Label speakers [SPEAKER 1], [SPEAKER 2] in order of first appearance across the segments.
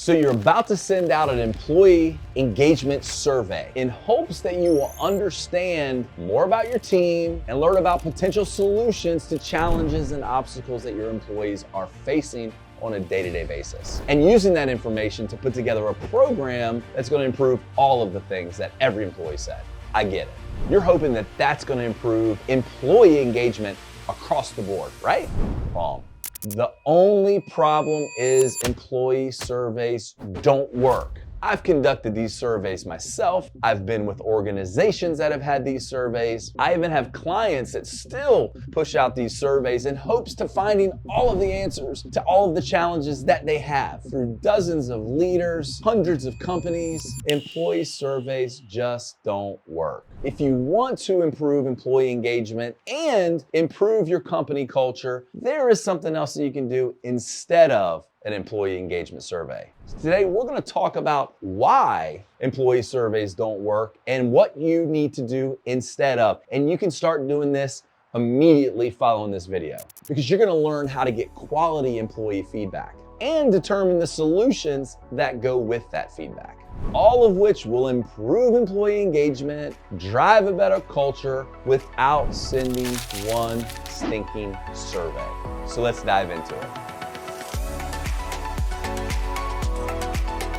[SPEAKER 1] So you're about to send out an employee engagement survey in hopes that you will understand more about your team and learn about potential solutions to challenges and obstacles that your employees are facing on a day-to-day basis. And using that information to put together a program that's going to improve all of the things that every employee said. I get it. You're hoping that that's going to improve employee engagement across the board, right? Wrong. The only problem is employee surveys don't work. I've conducted these surveys myself. I've been with organizations that have had these surveys. I even have clients that still push out these surveys in hopes to finding all of the answers to all of the challenges that they have. Through dozens of leaders, hundreds of companies, employee surveys just don't work. If you want to improve employee engagement and improve your company culture, there is something else that you can do instead of an employee engagement survey. Today, we're going to talk about why employee surveys don't work and what you need to do instead of. And you can start doing this immediately following this video because you're going to learn how to get quality employee feedback and determine the solutions that go with that feedback. All of which will improve employee engagement, drive a better culture without sending one stinking survey. So let's dive into it.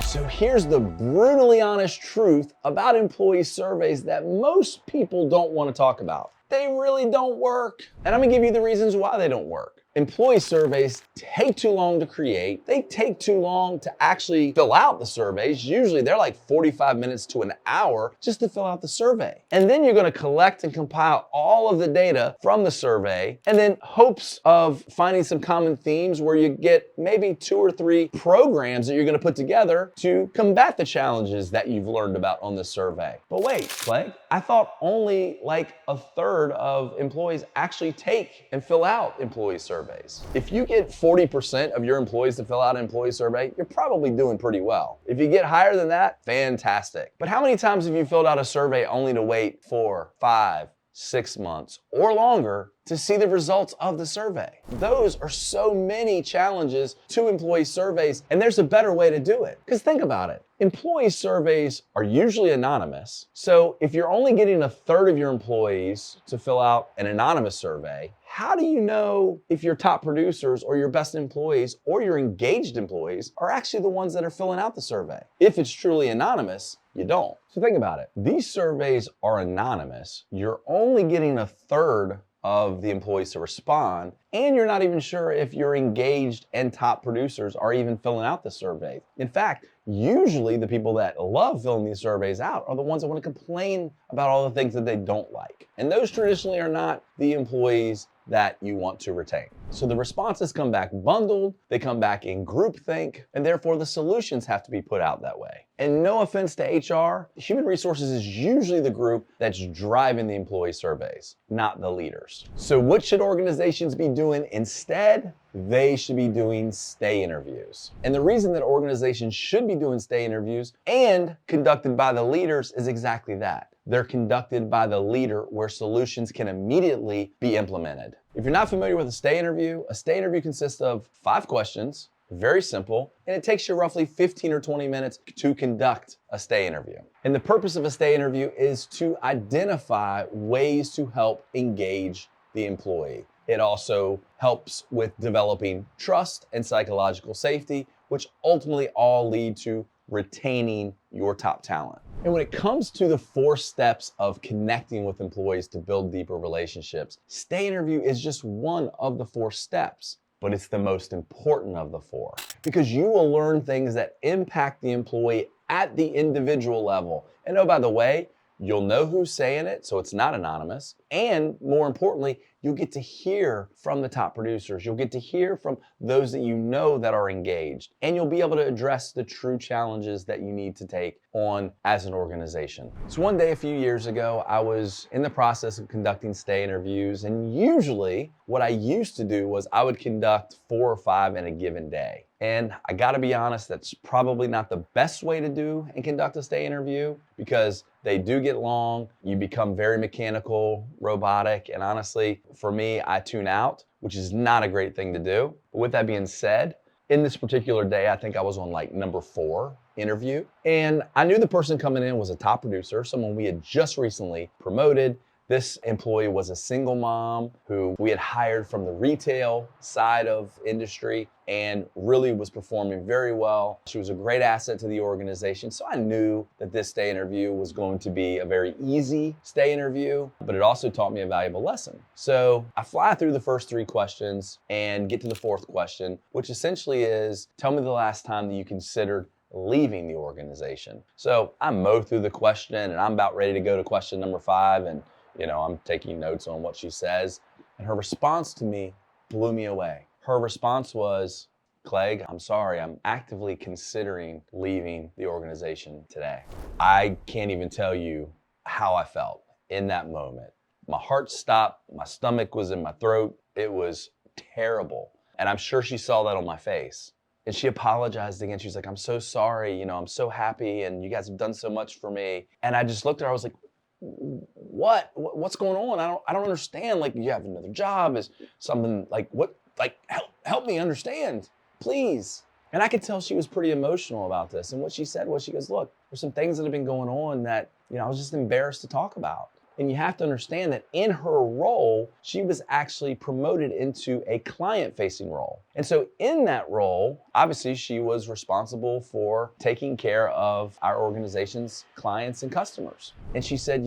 [SPEAKER 1] So here's the brutally honest truth about employee surveys that most people don't want to talk about. They really don't work. And I'm gonna give you the reasons why they don't work. Employee surveys take too long to create. They take too long to actually fill out the surveys. Usually they're like 45 minutes to an hour just to fill out the survey. And then you're gonna collect and compile all of the data from the survey and then hopes of finding some common themes where you get maybe 2 or 3 programs that you're gonna put together to combat the challenges that you've learned about on the survey. But wait, Clay, I thought only like a third of employees actually take and fill out employee surveys. If you get 40% of your employees to fill out an employee survey, you're probably doing pretty well. If you get higher than that, fantastic. But how many times have you filled out a survey only to wait 4, 5, 6 months or longer to see the results of the survey? Those are so many challenges to employee surveys, and there's a better way to do it. Because think about it. Employee surveys are usually anonymous. So if you're only getting a third of your employees to fill out an anonymous survey, how do you know if your top producers or your best employees or your engaged employees are actually the ones that are filling out the survey? If it's truly anonymous, you don't. So think about it. These surveys are anonymous. You're only getting a third of the employees to respond, and you're not even sure if your engaged and top producers are even filling out the survey. In fact, usually the people that love filling these surveys out are the ones that want to complain about all the things that they don't like. And those traditionally are not the employees that you want to retain. So the responses come back bundled, they come back in groupthink, and therefore the solutions have to be put out that way. And no offense to HR, human resources is usually the group that's driving the employee surveys, not the leaders. So what should organizations be doing instead? They should be doing stay interviews. And the reason that organizations should be doing stay interviews and conducted by the leaders is exactly that. They're conducted by the leader where solutions can immediately be implemented. If you're not familiar with a stay interview consists of 5 questions, very simple, and it takes you roughly 15 or 20 minutes to conduct a stay interview. And the purpose of a stay interview is to identify ways to help engage the employee. It also helps with developing trust and psychological safety, which ultimately all lead to retaining your top talent. And when it comes to the 4 steps of connecting with employees to build deeper relationships, stay interview is just one of the 4 steps, but it's the most important of the 4 because you will learn things that impact the employee at the individual level. And oh, by the way, you'll know who's saying it, so it's not anonymous. And more importantly, you'll get to hear from the top producers. You'll get to hear from those that you know that are engaged. And you'll be able to address the true challenges that you need to take on as an organization. So one day a few years ago, I was in the process of conducting stay interviews. And usually what I used to do was I would conduct 4 or 5 in a given day. And I gotta be honest, that's probably not the best way to do and conduct a stay interview because they do get long, you become very mechanical, robotic, and honestly, for me, I tune out, which is not a great thing to do. But with that being said, In this particular day, I think I was on like number 4 interview. And I knew the person coming in was a top producer, someone we had just recently promoted. This employee was a single mom who we had hired from the retail side of industry and really was performing very well. She was a great asset to the organization. So I knew that this stay interview was going to be a very easy stay interview, but it also taught me a valuable lesson. So I fly through the first 3 questions and get to the 4th question, which essentially is, tell me the last time that you considered leaving the organization. So I mow through the question and I'm about ready to go to question number 5, and I'm taking notes on what she says. And her response to me blew me away. Her response was, Clegg, I'm sorry, I'm actively considering leaving the organization today. I can't even tell you how I felt in that moment. My heart stopped, my stomach was in my throat. It was terrible. And I'm sure she saw that on my face. And she apologized again. She's like, I'm so sorry, I'm so happy and you guys have done so much for me. And I just looked at her, I was like, what's going on? I don't understand. Like, you have another job? Is something like, what, like, help me understand, please. And I could tell she was pretty emotional about this. And what she said was, she goes, look, there's some things that have been going on that, I was just embarrassed to talk about. And you have to understand that in her role, she was actually promoted into a client-facing role. And so in that role, obviously she was responsible for taking care of our organization's clients and customers. And she said,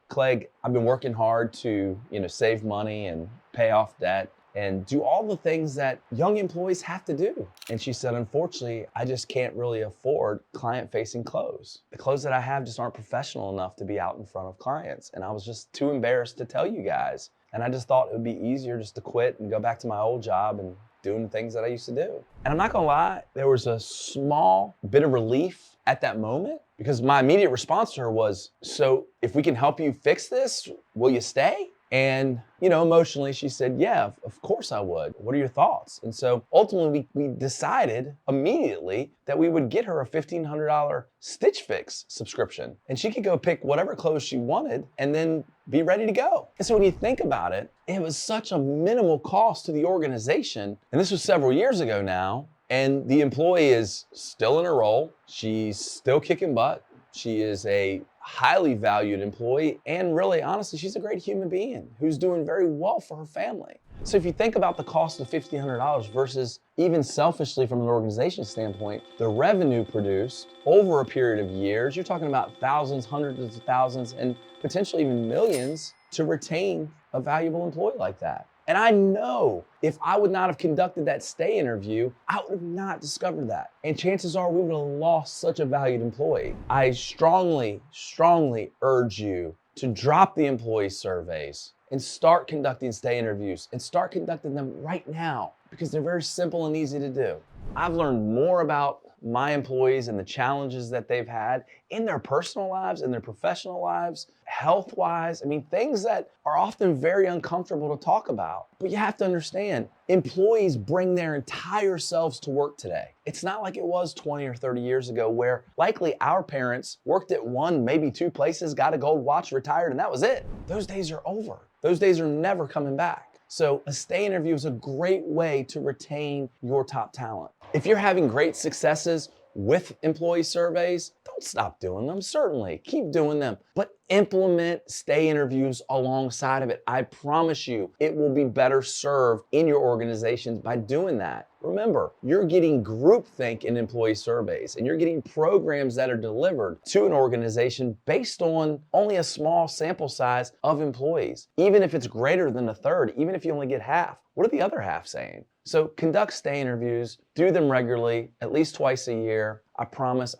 [SPEAKER 1] Clegg, I've been working hard to, save money and pay off debt and do all the things that young employees have to do. And she said, unfortunately, I just can't really afford client-facing clothes. The clothes that I have just aren't professional enough to be out in front of clients. And I was just too embarrassed to tell you guys. And I just thought it would be easier just to quit and go back to my old job and doing the things that I used to do. And I'm not gonna lie, there was a small bit of relief at that moment, because my immediate response to her was, so if we can help you fix this, will you stay? And, emotionally, she said, yeah, of course I would. What are your thoughts? And so ultimately we decided immediately that we would get her a $1,500 Stitch Fix subscription, and she could go pick whatever clothes she wanted and then be ready to go. And so when you think about it, it was such a minimal cost to the organization. And this was several years ago now. And the employee is still in her role. She's still kicking butt. She is a highly valued employee, and really, honestly, she's a great human being who's doing very well for her family. So if you think about the cost of $1,500 versus, even selfishly from an organization standpoint, the revenue produced over a period of years, you're talking about thousands, hundreds of thousands, and potentially even millions to retain a valuable employee like that. And I know if I would not have conducted that stay interview, I would have not discovered that. And chances are we would have lost such a valued employee. I strongly, strongly urge you to drop the employee surveys and start conducting stay interviews, and start conducting them right now, because they're very simple and easy to do. I've learned more about my employees and the challenges that they've had in their personal lives, in their professional lives, health-wise. Things that are often very uncomfortable to talk about. But you have to understand, employees bring their entire selves to work today. It's not like it was 20 or 30 years ago, where likely our parents worked at 1, maybe 2 places, got a gold watch, retired, and that was it. Those days are over. Those days are never coming back. So a stay interview is a great way to retain your top talent. If you're having great successes with employee surveys, don't stop doing them. Certainly, keep doing them, but implement stay interviews alongside of it. I promise you, it will be better served in your organizations by doing that. Remember, you're getting groupthink in employee surveys, and you're getting programs that are delivered to an organization based on only a small sample size of employees. Even if it's greater than a third, even if you only get half, what are the other half saying? So conduct stay interviews, do them regularly, at least twice a year. I promise,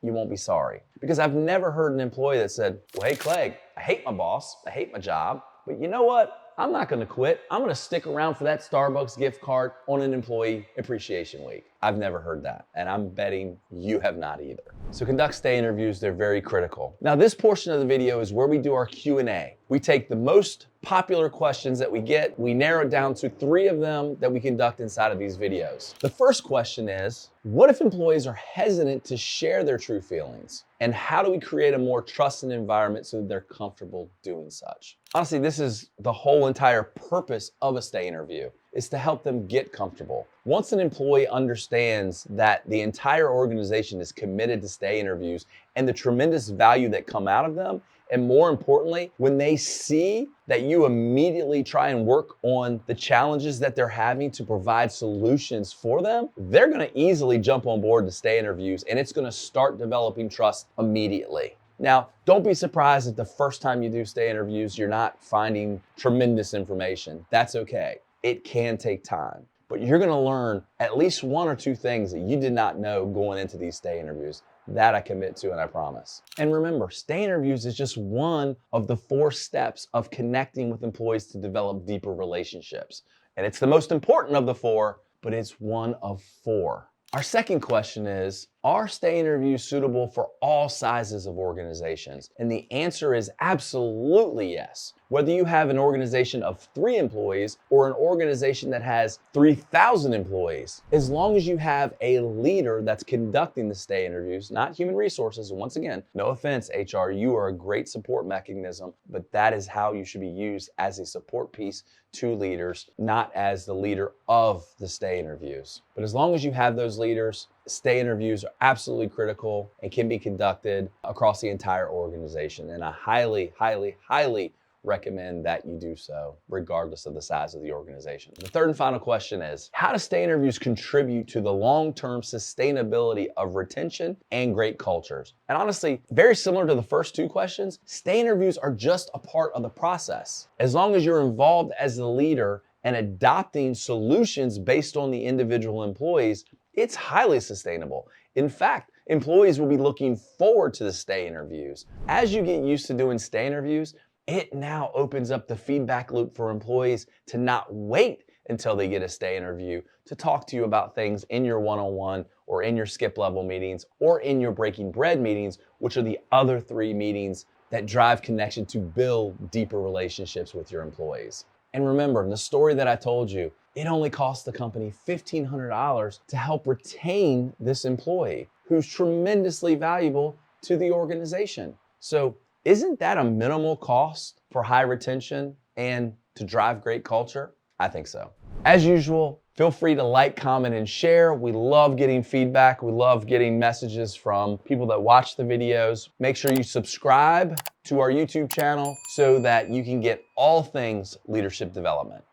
[SPEAKER 1] you won't be sorry. Because I've never heard an employee that said, well, hey, Clegg, I hate my boss, I hate my job, but you know what? I'm not gonna quit. I'm gonna stick around for that Starbucks gift card on an employee appreciation week. I've never heard that, and I'm betting you have not either. So conduct stay interviews, they're very critical. Now this portion of the video is where we do our Q&A. We take the most popular questions that we get, we narrow it down to 3 of them that we conduct inside of these videos. The first question is, what if employees are hesitant to share their true feelings? And how do we create a more trusting environment so that they're comfortable doing such? Honestly, this is the whole entire purpose of a stay interview, is to help them get comfortable. Once an employee understands that the entire organization is committed to stay interviews and the tremendous value that come out of them, and more importantly, when they see that you immediately try and work on the challenges that they're having to provide solutions for them, they're gonna easily jump on board to stay interviews, and it's gonna start developing trust immediately. Now, don't be surprised if the first time you do stay interviews, you're not finding tremendous information. That's okay. It can take time, but you're gonna learn at least one or two things that you did not know going into these stay interviews. That I commit to, and I promise. And remember, stay interviews is just one of the 4 steps of connecting with employees to develop deeper relationships. And it's the most important of the 4, but it's one of 4. Our second question is, are stay interviews suitable for all sizes of organizations? And the answer is absolutely yes. Whether you have an organization of 3 employees or an organization that has 3,000 employees, as long as you have a leader that's conducting the stay interviews, not human resources, and once again, no offense, HR, you are a great support mechanism, but that is how you should be used, as a support piece to leaders, not as the leader of the stay interviews. But as long as you have those leaders, stay interviews are absolutely critical and can be conducted across the entire organization. And I highly, highly, highly recommend that you do so, regardless of the size of the organization. The third and final question is, how do stay interviews contribute to the long-term sustainability of retention and great cultures? And honestly, very similar to the first 2 questions, stay interviews are just a part of the process. As long as you're involved as the leader and adopting solutions based on the individual employees, it's highly sustainable. In fact, employees will be looking forward to the stay interviews. As you get used to doing stay interviews, it now opens up the feedback loop for employees to not wait until they get a stay interview to talk to you about things in your one-on-one or in your skip level meetings or in your breaking bread meetings, which are the other 3 meetings that drive connection to build deeper relationships with your employees. And remember, the story that I told you, it only costs the company $1,500 to help retain this employee who's tremendously valuable to the organization. So isn't that a minimal cost for high retention and to drive great culture? I think so. As usual, feel free to like, comment, and share. We love getting feedback. We love getting messages from people that watch the videos. Make sure you subscribe to our YouTube channel so that you can get all things leadership development.